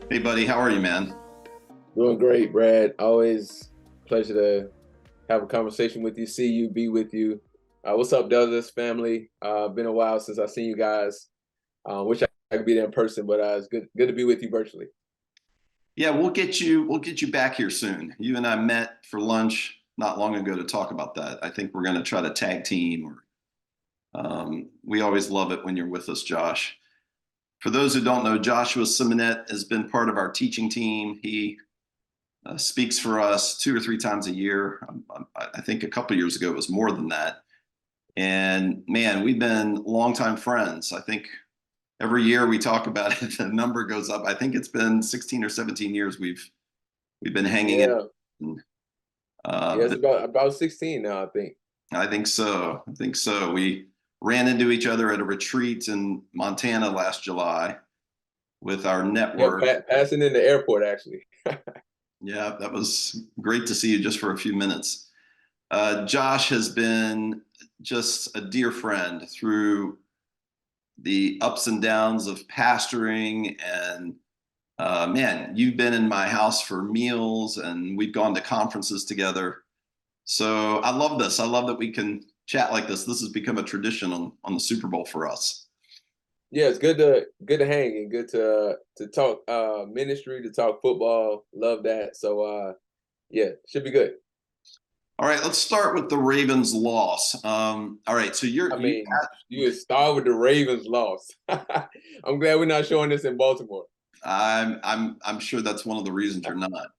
Hey, buddy, how are you, man? Doing great, Brad. Always pleasure to have a conversation with you, see you, be with you. What's up, Douglas family? Been a while since I've seen you guys. Wish I could be there in person, but it's good to be with you virtually. Yeah, we'll get you back here soon. You and I met for lunch not long ago to talk about that. I think we're going to try to tag team. We always love it when you're with us, Josh. For those who don't know, Joshua Symonette has been part of our teaching team. He speaks for us 2 or 3 times a year. I think a couple years ago it was more than that. And man, we've been longtime friends. I think every year we talk about it, the number goes up. I think it's been 16 or 17 years we've been hanging in. Yeah, yeah, it's about 16 now, I think. I think so. I think so. We ran into each other at a retreat in Montana last July with our Yeah, network. passing in the airport actually. Yeah, that was great to see you just for a few minutes. Josh has been just a dear friend through the ups and downs of pastoring and man, you've been in my house for meals and we've gone to conferences together. So I love this. I love that we can chat like this. This has become a tradition on the Super Bowl for us. Yeah, it's good to hang and good to talk ministry, to talk football. Love that. So yeah, should be good. All right, let's start with the Ravens loss. All right, so I mean, you start with the Ravens loss. I'm glad we're not showing this in Baltimore. I'm sure that's one of the reasons you're not.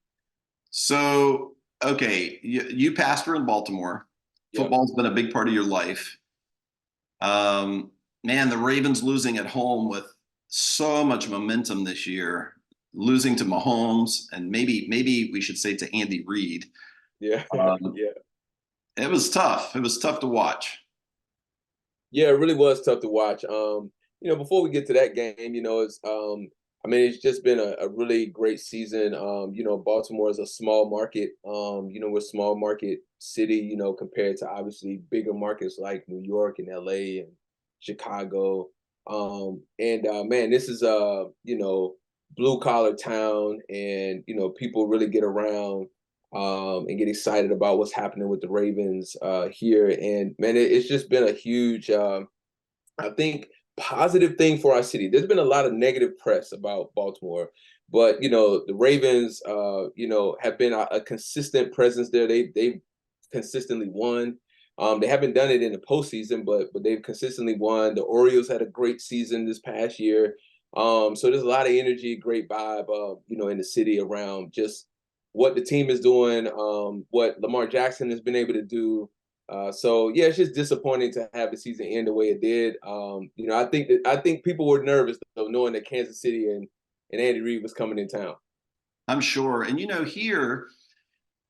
So okay, you pastor in Baltimore. Yeah. Football's been a big part of your life. Um, Man, the Ravens losing at home with so much momentum this year, losing to Mahomes, and maybe we should say to Andy Reid. Yeah. Um, Yeah. it was tough. It was tough to watch. Yeah, it really was tough to watch. Before we get to that game, it's just been a really great season. Baltimore is a small market. We're a small market city, compared to obviously bigger markets like New York and LA and Chicago. And Man, this is blue collar town, and people really get around and get excited about what's happening with the Ravens here. And man, it's just been a huge, I think, positive thing for our city. There's been a lot of negative press about Baltimore, but the Ravens, have been a consistent presence there. They've consistently won. They haven't done it in the postseason, but they've consistently won. The Orioles had a great season this past year. So there's a lot of energy, great vibe, in the city around just what the team is doing, what Lamar Jackson has been able to do. So yeah, it's just disappointing to have the season end the way it did. I think people were nervous though, knowing that Kansas City and Andy Reid was coming in town. I'm sure. And here,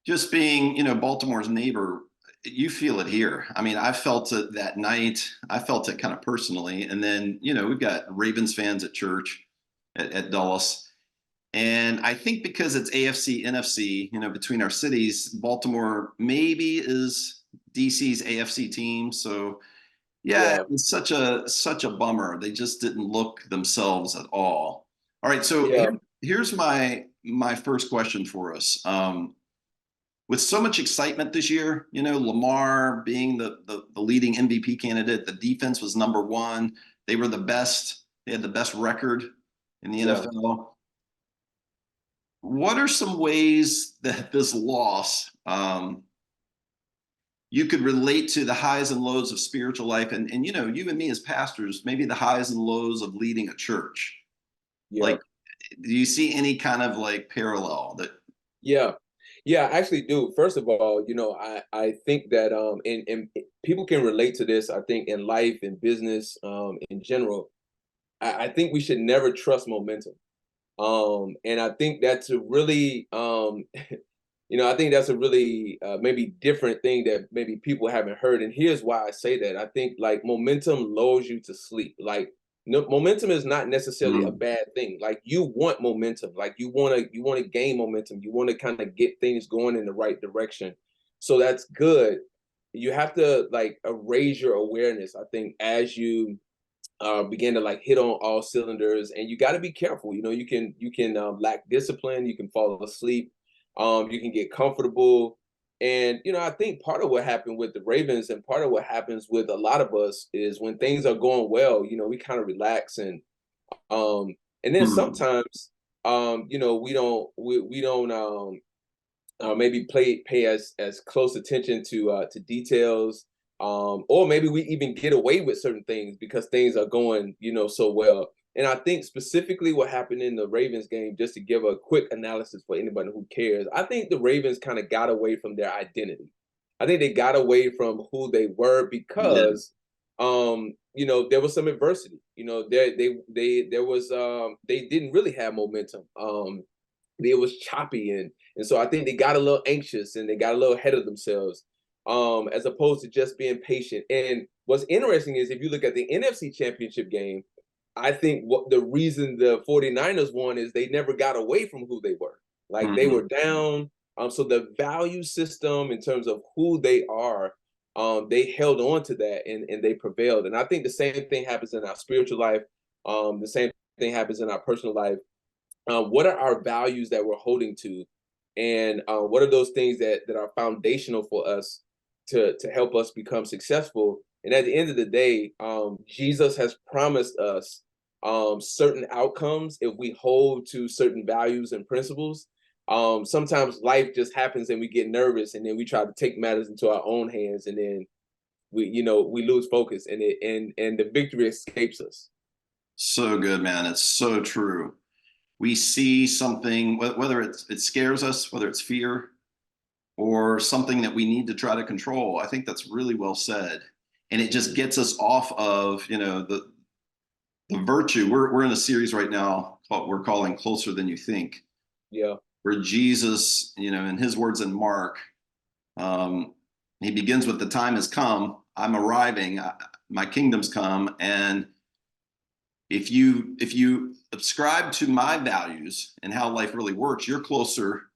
just being Baltimore's neighbor, you feel it here. I mean, I felt it that night. I felt it kind of personally. And then we've got Ravens fans at church at Dulles. And I think because it's AFC, NFC, between our cities, Baltimore maybe is DC's AFC team. So yeah, it Yeah, was such a bummer. They just didn't look themselves at all. All right, so yeah, here's my first question for us. With so much excitement this year, Lamar being the leading MVP candidate, the defense was number one. They were the best. They had the best record in the yeah. NFL. What are some ways that this loss you could relate to the highs and lows of spiritual life and you and me as pastors, maybe the highs and lows of leading a church? Yeah. Like, do you see any kind of like parallel that Yeah. Yeah, I actually do. First of all, I think that and people can relate to this, I think, in life and business, in general. I think we should never trust momentum. And I think that's a really I think that's a really maybe different thing that maybe people haven't heard. And here's why I say that. I think like momentum lulls you to sleep. Like no, momentum is not necessarily a mm, bad thing. Like you want momentum. Like you want to gain momentum. You want to kind of get things going in the right direction. So that's good. You have to like raise your awareness, I think, as you began to like hit on all cylinders. And you got to be careful. You can lack discipline. You can fall asleep. You can get comfortable. And I think part of what happened with the Ravens, and part of what happens with a lot of us, is when things are going well, we kind of relax, um, and then Hmm. sometimes, we don't maybe pay as close attention to details, or maybe we even get away with certain things because things are going so well. And I think specifically what happened in the Ravens game, just to give a quick analysis for anybody who cares, I think the Ravens kind of got away from their identity. I think they got away from who they were Yeah. because there was some adversity. There was they didn't really have momentum. It was choppy, and so I think they got a little anxious and they got a little ahead of themselves, as opposed to just being patient. And what's interesting is if you look at the NFC Championship game, I think what the reason the 49ers won is they never got away from who they were. Like they Hmm. were down. So the value system in terms of who they are, they held on to that, and they prevailed. And I think the same thing happens in our spiritual life. The same thing happens in our personal life. What are our values that we're holding to, and what are those things that are foundational for us to help us become successful? And at the end of the day, Jesus has promised us certain outcomes if we hold to certain values and principles. Sometimes life just happens and we get nervous, and then we try to take matters into our own hands, and then we lose focus, and the victory escapes us. So good, man. It's so true. We see something, whether it scares us, whether it's fear or something that we need to try to control. I think that's really well said, and it just gets us off of the virtue. We're in a series right now what we're calling "Closer Than You Think," Yeah, where Jesus, in his words in Mark, um, he begins with, "The time has come. I'm arriving. My kingdom's come, and if you subscribe to my values and how life really works, you're closer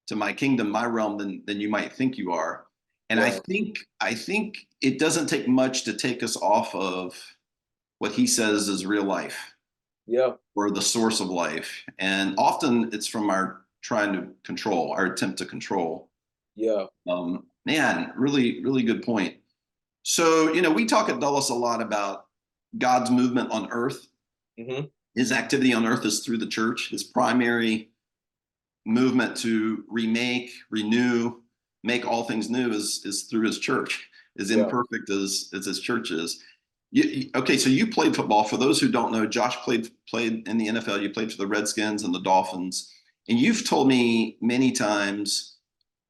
to my kingdom, my realm, than you might think you are." And I yeah, think I think it doesn't take much to take us off of what he says is real life yeah, or the source of life. And often it's from our trying to control, our attempt to control. yeah. Man, really, really good point. So, we talk at Dulles a lot about God's movement on earth. Hmm. His activity on earth is through the church. His primary movement to remake, renew, make all things new is through his church, as Yeah. imperfect as his church is. Okay, so you played football. For those who don't know, Josh played in the NFL. You played for the Redskins and the Dolphins, and you've told me many times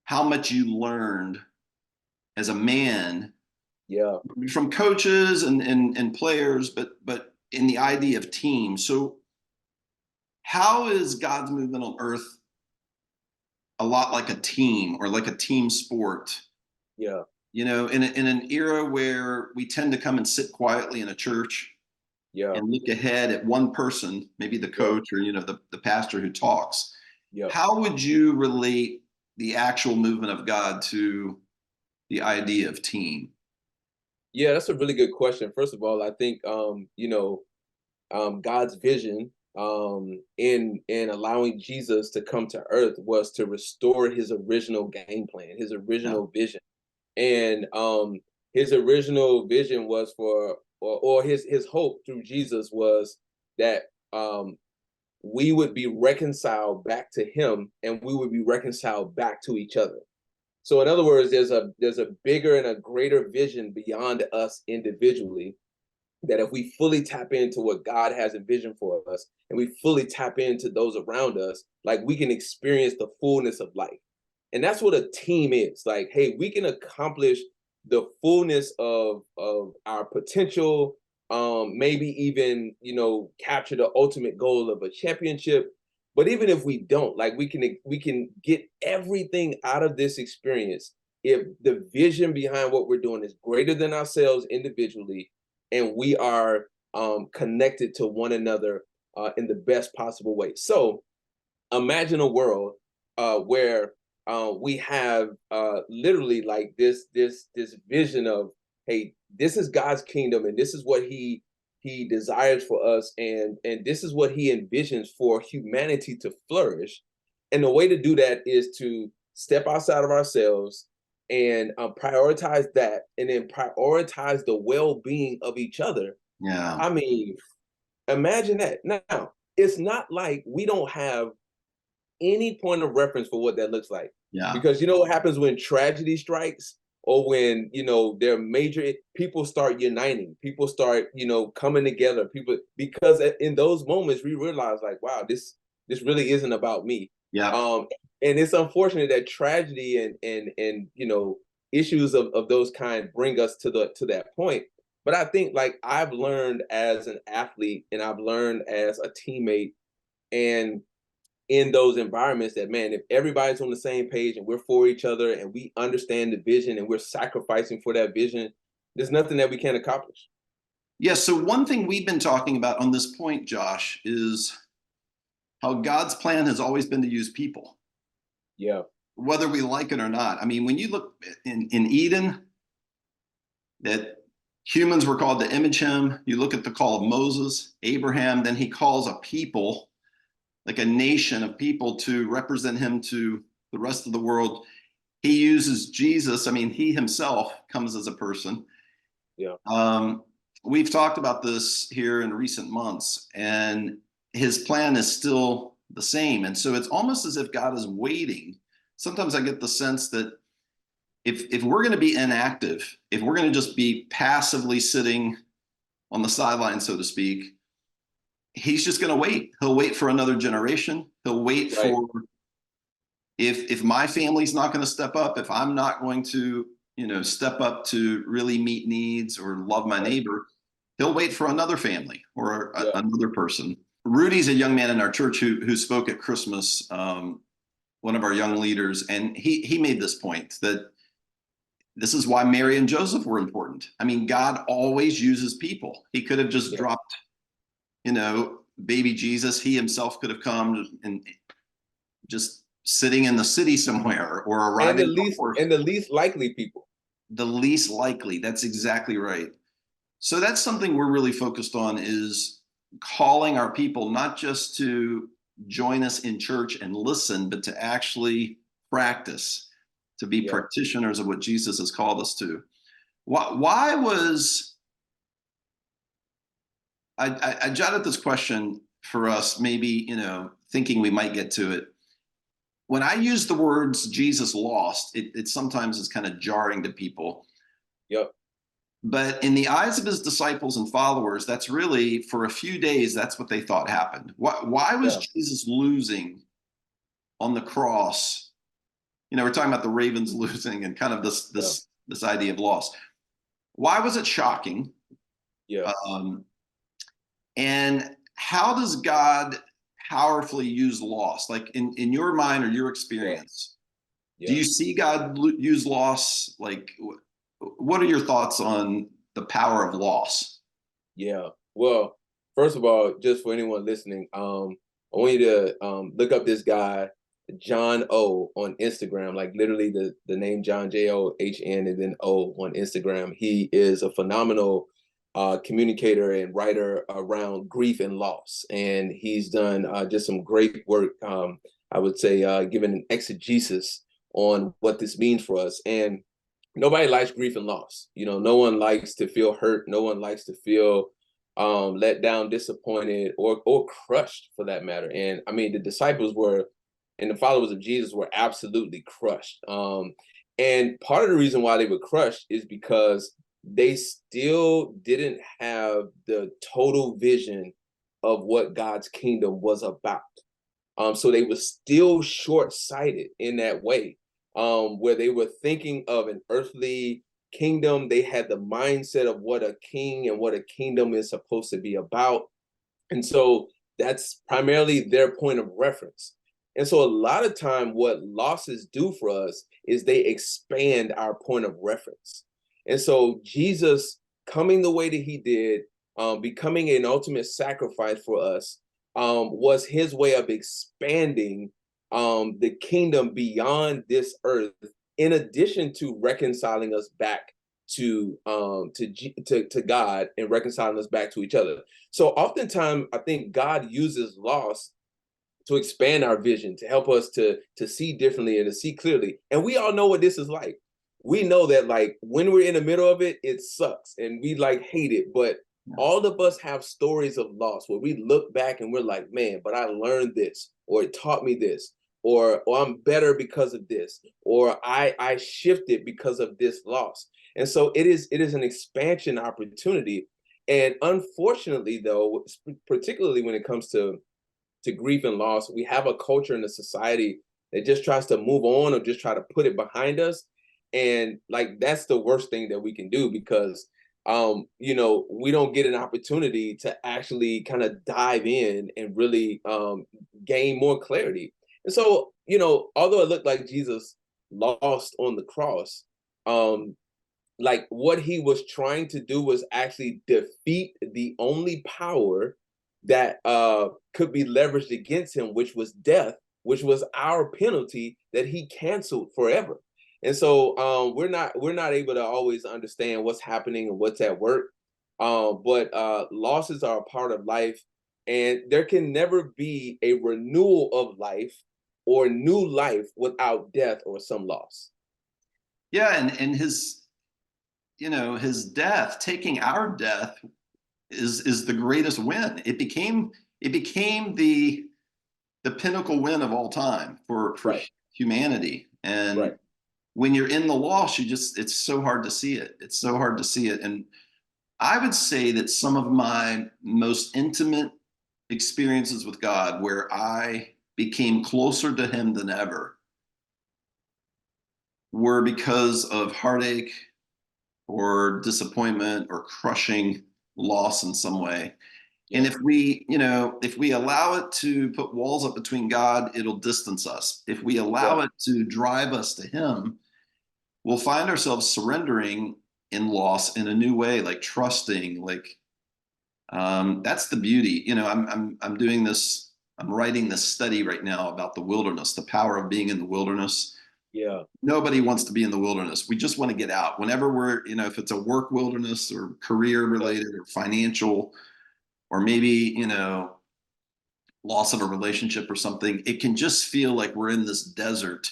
how much you learned as a man Yeah. from coaches and players, but in the idea of team. So, how is God's movement on earth a lot like a team or like a team sport? Yeah. In an era where we tend to come and sit quietly in a church Yeah. and look ahead at one person, maybe the Yeah. coach or the pastor who talks. Yeah. How would you relate the actual movement of God to the idea of team? Yeah, that's a really good question. First of all, I think God's vision in allowing Jesus to come to earth was to restore his original game plan, his Yeah. original vision. And his original vision was for or his hope through Jesus was that we would be reconciled back to him, and we would be reconciled back to each other. So in other words, there's a bigger and a greater vision beyond us individually, that if we fully tap into what God has envisioned for us, and we fully tap into those around us, like we can experience the fullness of life. And that's what a team is. Like, hey, we can accomplish the fullness of our potential, maybe even, capture the ultimate goal of a championship. But even if we don't, like we can get everything out of this experience if the vision behind what we're doing is greater than ourselves individually, and we are connected to one another in the best possible way. So imagine a world where we have literally like this vision of, hey, this is God's kingdom, and this is what He he desires for us, and this is what he envisions for humanity to flourish. And the way to do that is to step outside of ourselves and prioritize that, and then prioritize the well-being of each other. Yeah. I mean, imagine that. Now, it's not like we don't have any point of reference for what that looks like. Yeah. Because you know what happens when tragedy strikes, or when there are major people start uniting, people start coming together, people, because in those moments we realize, like, wow, this really isn't about me. Yeah. And it's unfortunate that tragedy and issues of those kind bring us to that point. But I think, like, I've learned as an athlete and I've learned as a teammate, and in those environments, that, man, if everybody's on the same page and we're for each other and we understand the vision and we're sacrificing for that vision, there's nothing that we can't accomplish. Yeah. So one thing we've been talking about on this point, Josh, is how God's plan has always been to use people, Yeah. whether we like it or not. I mean, when you look in Eden, that humans were called to image him. You look at the call of Moses, Abraham, then he calls a people, like a nation of people, to represent him to the rest of the world. He uses Jesus. I mean, he himself comes as a person. Yeah. We've talked about this here in recent months, and his plan is still the same. And so it's almost as if God is waiting. Sometimes I get the sense that if we're going to be inactive, if we're going to just be passively sitting on the sideline, so to speak, he's just going to wait. He'll wait for another generation. He'll wait Right. for, if my family's not going to step up, if I'm not going to, step up to really meet needs or love my neighbor, he'll wait for another family or another person. Rudy's a young man in our church who spoke at Christmas, one of our young leaders, and he made this point that this is why Mary and Joseph were important. I mean, God always uses people. He could have just dropped, baby Jesus. He himself could have come and just sitting in the city somewhere, or arriving. And the least likely people. The least likely. That's exactly right. So that's something we're really focused on, is calling our people not just to join us in church and listen, but to actually practice, to be practitioners of what Jesus has called us to. Why was I jotted this question for us, maybe, thinking we might get to it. When I use the words Jesus lost, it sometimes is kind of jarring to people. Yep. But in the eyes of his disciples and followers, that's really, for a few days, that's what they thought happened. Why was Jesus losing on the cross? We're talking about the Ravens losing and kind of this idea of loss. Why was it shocking? Yeah. And how does God powerfully use loss? Like in your mind or your experience, do you see God use loss? Like, what are your thoughts on the power of loss? Yeah. Well, first of all, just for anyone listening, I want you to look up this guy, John O, on Instagram, like literally the name John, John, and then O on Instagram. He is a phenomenal communicator and writer around grief and loss. And he's done just some great work, I would say, giving an exegesis on what this means for us. And nobody likes grief and loss. No one likes to feel hurt. No one likes to feel let down, disappointed, or crushed, for that matter. And I mean, the disciples were, and the followers of Jesus were, absolutely crushed. And part of the reason why they were crushed is because they still didn't have the total vision of what God's kingdom was about. So they were still short-sighted in that way, where they were thinking of an earthly kingdom. They had the mindset of what a king and what a kingdom is supposed to be about. And so that's primarily their point of reference. And so a lot of time what losses do for us is they expand our point of reference. And so Jesus coming the way that he did, becoming an ultimate sacrifice for us, was his way of expanding the kingdom beyond this earth, in addition to reconciling us back to God and reconciling us back to each other. So oftentimes I think God uses loss to expand our vision, to help us to see differently and to see clearly. And we all know what this is like. We know that like when we're in the middle of it, it sucks and we like hate it. But all of us have stories of loss where we look back and we're like, man, but I learned this, or it taught me this, or I'm better because of this, or I shifted because of this loss. And so it is an expansion opportunity. And unfortunately, though, particularly when it comes to grief and loss, we have a culture in a society that just tries to move on or just try to put it behind us. And like that's the worst thing that we can do because we don't get an opportunity to actually kind of dive in and really gain more clarity. And so, although it looked like Jesus lost on the cross, like what he was trying to do was actually defeat the only power that could be leveraged against him, which was death, which was our penalty that he canceled forever. And so we're not able to always understand what's happening and what's at work. But losses are a part of life, and there can never be a renewal of life or new life without death or some loss. Yeah, and his death, taking our death, is the greatest win. It became the pinnacle win of all time for Right. humanity. And Right. when you're in the loss, it's so hard to see it. It's so hard to see it. And I would say that some of my most intimate experiences with God, where I became closer to him than ever, were because of heartache or disappointment or crushing loss in some way. And Yeah. if we allow it to put walls up between God, it'll distance us. If we allow Yeah. it to drive us to him, we'll find ourselves surrendering in loss in a new way, like trusting, like that's the beauty. I'm doing this, I'm writing this study right now about the wilderness, the power of being in the wilderness. Yeah. Nobody wants to be in the wilderness. We just want to get out. Whenever if it's a work wilderness or career Yeah. related or financial, or maybe, loss of a relationship or something, it can just feel like we're in this desert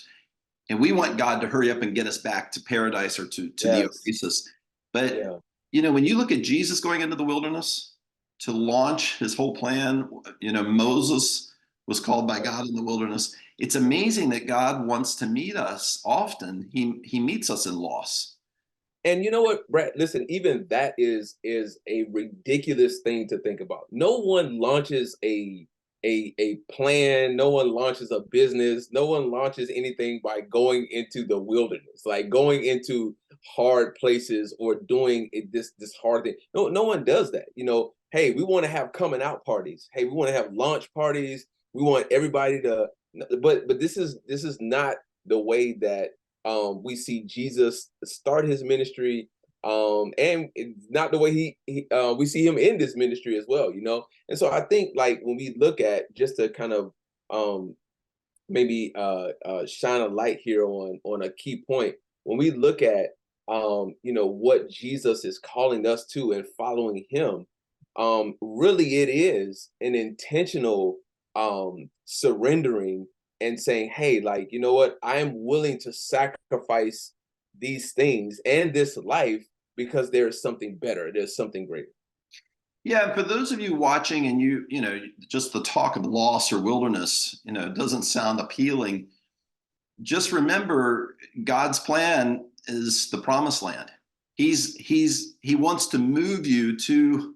and we want God to hurry up and get us back to paradise or to the Yes. oasis. But, Yeah. when you look at Jesus going into the wilderness to launch his whole plan, Moses was called by God in the wilderness. It's amazing that God wants to meet us often. He meets us in loss. And you know what, Brett? Listen, even that is a ridiculous thing to think about. No one launches a plan. No one launches a business. No one launches anything by going into the wilderness, like going into hard places or doing this hard thing. No one does that. Hey, we want to have coming out parties. Hey, we want to have launch parties. We want everybody to. But this is not the way that we see Jesus start his ministry, and it's not the way we see him in this ministry as well. And so I think like when we look at just to kind of um, maybe shine a light here on a key point, when we look at what Jesus is calling us to and following him, really it is an intentional surrendering and saying, hey, like, you know what, I am willing to sacrifice these things and this life because there's something better, there's something greater. Yeah, for those of you watching and just the talk of loss or wilderness, doesn't sound appealing. Just remember God's plan is the promised land. He wants to move you to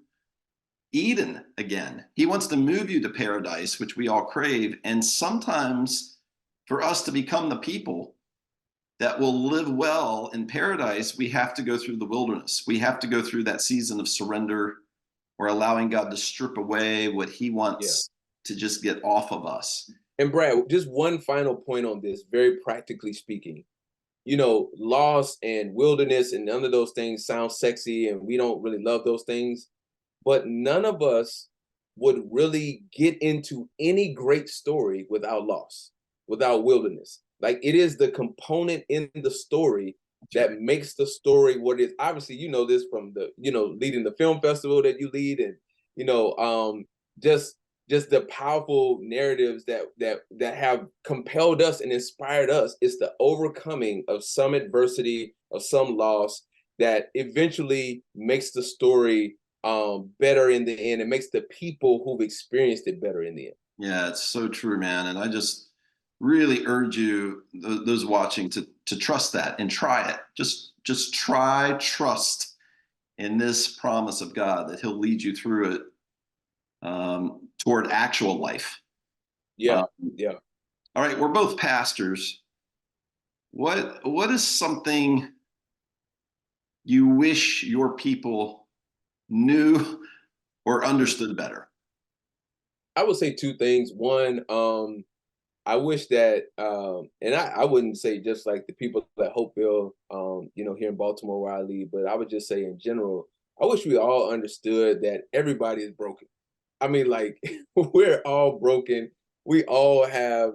Eden again. He wants to move you to paradise, which we all crave. And sometimes for us to become the people that will live well in paradise, we have to go through the wilderness. We have to go through that season of surrender or allowing God to strip away what he Yeah. wants to just get off of us. And Brad, just one final point on this, very practically speaking. Loss and wilderness and none of those things sound sexy, and we don't really love those things. But none of us would really get into any great story without loss, without wilderness. Like it is the component in the story that makes the story what it is. Obviously, you know this from the, leading the film festival that you lead, and you know, just the powerful narratives that have compelled us and inspired us. It's the overcoming of some adversity, of some loss, that eventually makes the story better in the end. It makes the people who've experienced it better in the end. Yeah, it's so true, man. And I just really urge you, those watching, to trust that and try it. Just try, trust in this promise of God that He'll lead you through it, toward actual life. Yeah, Um, yeah. all right, we're both pastors. What is something you wish your people knew or understood better? I would say two things. One, I wish that, and I wouldn't say just like the people at Hopeville, here in Baltimore where I live, but I would just say in general, I wish we all understood that everybody is broken. I mean, like, we're all broken. We all have,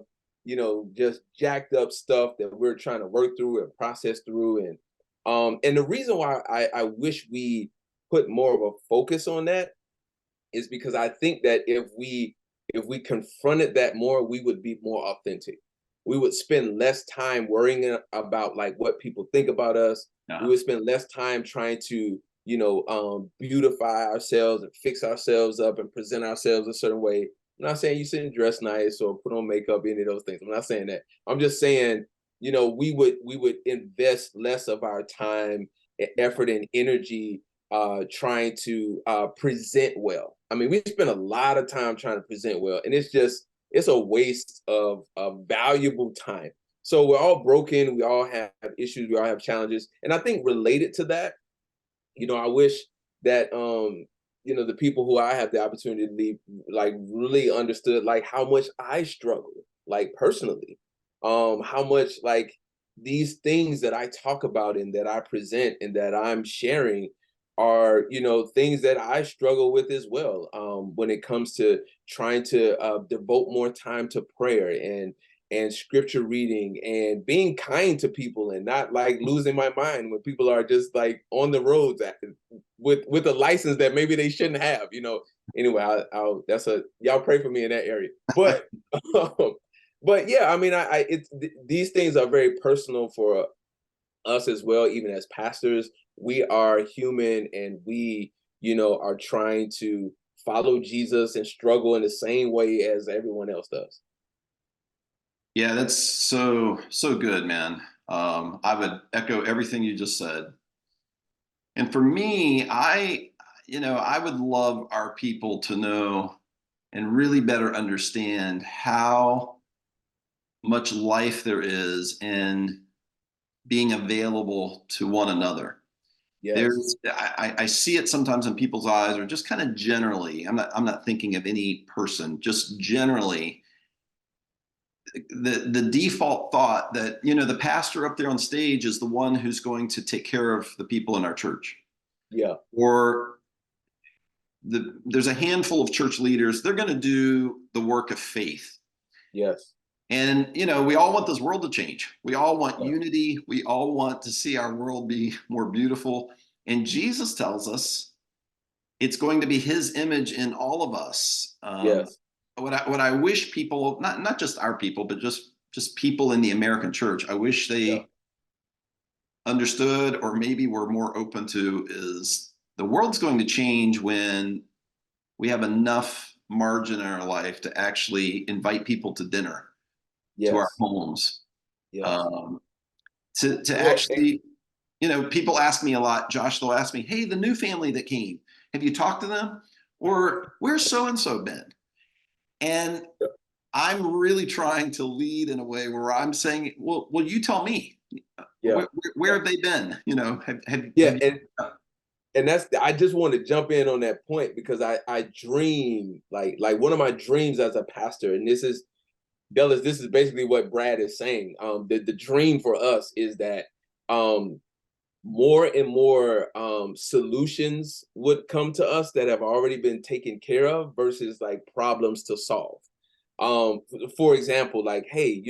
just jacked up stuff that we're trying to work through and process through. And the reason why I wish we put more of a focus on that is because I think that if we confronted that more, we would be more authentic. We would spend less time worrying about like what people think about us. We Yeah. would spend less time trying to, beautify ourselves and fix ourselves up and present ourselves a certain way. I'm not saying you shouldn't dress nice or put on makeup, any of those things. I'm not saying that. I'm just saying, we would invest less of our time, effort, and energy trying to present well. I mean, we spend a lot of time trying to present well, and it's a waste of valuable time. So we're all broken. We all have issues. We all have challenges, and I think related to that, I wish that the people who I have the opportunity to lead, like, really understood like how much I struggle, like, personally, how much like these things that I talk about and that I present and that I'm sharing are, things that I struggle with as well, when it comes to trying to devote more time to prayer and scripture reading and being kind to people and not like losing my mind when people are just like on the roads with a license that maybe they shouldn't have. Anyway, I'll that's a y'all pray for me in that area. But but yeah, I mean, these things are very personal for us as well. Even as pastors, we are human, and we, are trying to follow Jesus and struggle in the same way as everyone else does. Yeah, that's so good, man. I would echo everything you just said. And for me, I would love our people to know and really better understand how much life there is in being available to one another. Yes. I see it sometimes in people's eyes, or just kind of generally. I'm not thinking of any person, just generally. The default thought that the pastor up there on stage is the one who's going to take care of the people in our church, Yeah. or there's a handful of church leaders, they're going to do the work of faith. Yes. And we all want this world to change. We all want Yeah. unity. We all want to see our world be more beautiful. And Jesus tells us it's going to be His image in all of us. Yes. What I wish people, not just our people, but just people in the American church, I wish Yeah. they understood, or maybe were more open to, is the world's going to change when we have enough margin in our life to actually invite people to dinner, to our Yes. homes, Yes. um, to Well, actually, people ask me a lot, Josh, they'll ask me, hey, the new family that came, have you talked to them? Or where's so and so been? And I'm really trying to lead in a way where I'm saying, well, you tell me, yeah. where Yeah. have they been? Yeah. Have you? And I just want to jump in on that point because I dream, like one of my dreams as a pastor, and this is Dallas, this is basically what Brad is saying. The dream for us is that um more and more solutions would come to us that have already been taken care of versus like problems to solve. For example, like, hey,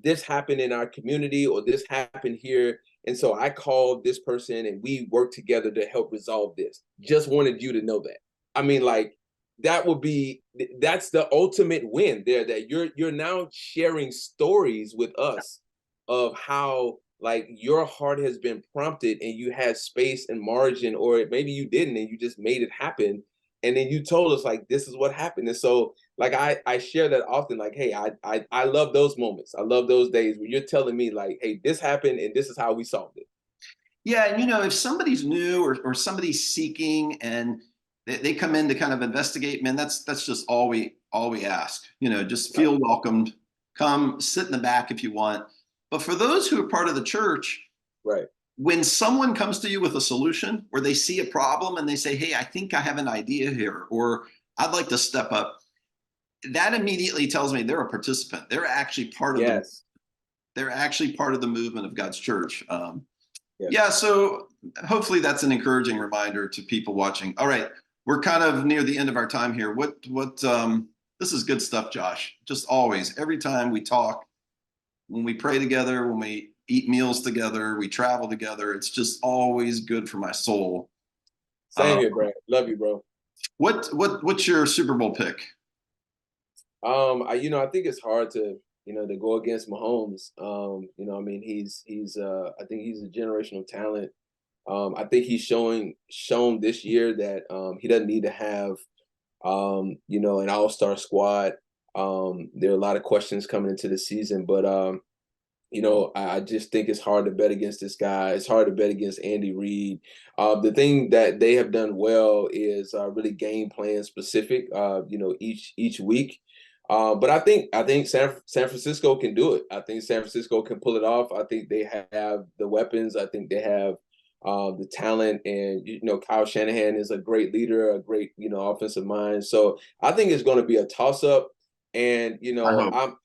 this happened in our community, or this happened here. And so I called this person and we worked together to help resolve this. Just wanted you to know that. I mean, like, that's the ultimate win there, that you're now sharing stories with us of how, like, your heart has been prompted and you had space and margin, or maybe you didn't and you just made it happen. And then you told us, like, this is what happened. And so, like, I share that often, like, hey, I love those moments. I love those days where you're telling me, like, hey, this happened and this is how we solved it. Yeah, and if somebody's new or somebody's seeking and they come in to kind of investigate, man, that's just all we ask. Just Right. feel welcomed. Come sit in the back if you want. But for those who are part of the church, Right. when someone comes to you with a solution or they see a problem and they say, "Hey, I think I have an idea here," or "I'd like to step up," that immediately tells me they're a participant. Yes. They're actually part of the movement of God's church. Yes. Yeah, so hopefully that's an encouraging reminder to people watching. All right, we're kind of near the end of our time here. This is good stuff, Josh. Just always, every time we talk, when we pray together, when we eat meals together, we travel together, it's just always good for my soul. Same here, Brad. Love you, bro. What's your Super Bowl pick? I think it's hard to go against Mahomes. I mean, I think he's a generational talent. I think he's shown this year that he doesn't need to have an all-star squad. There are a lot of questions coming into the season, but I just think it's hard to bet against this guy. It's hard to bet against Andy Reid. The thing that they have done well is really game plan specific. Each week. But I think San Francisco can do it. I think San Francisco can pull it off. I think they have the weapons. I think they have the talent, and Kyle Shanahan is a great leader, a great offensive mind. So I think it's going to be a toss up. And I hope.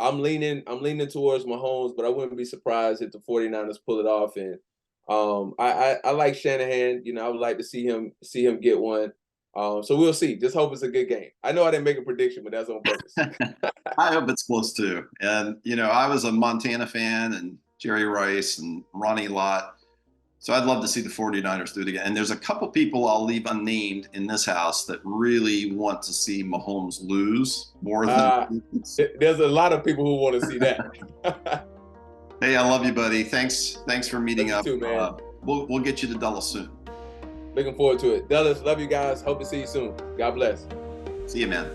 I'm leaning towards Mahomes, but I wouldn't be surprised if the 49ers pull it off. And I like Shanahan. I would like to see him get one. So we'll see. Just hope it's a good game. I know I didn't make a prediction, but that's on purpose. I hope it's close too. And I was a Montana fan and Jerry Rice and Ronnie Lott. So I'd love to see the 49ers do it again. And there's a couple people I'll leave unnamed in this house that really want to see Mahomes lose more than. There's a lot of people who want to see that. Hey, I love you, buddy. Thanks for meeting Love up. you too, man. We'll get you to Dulles soon. Looking forward to it. Dallas, love you guys. Hope to see you soon. God bless. See you, man.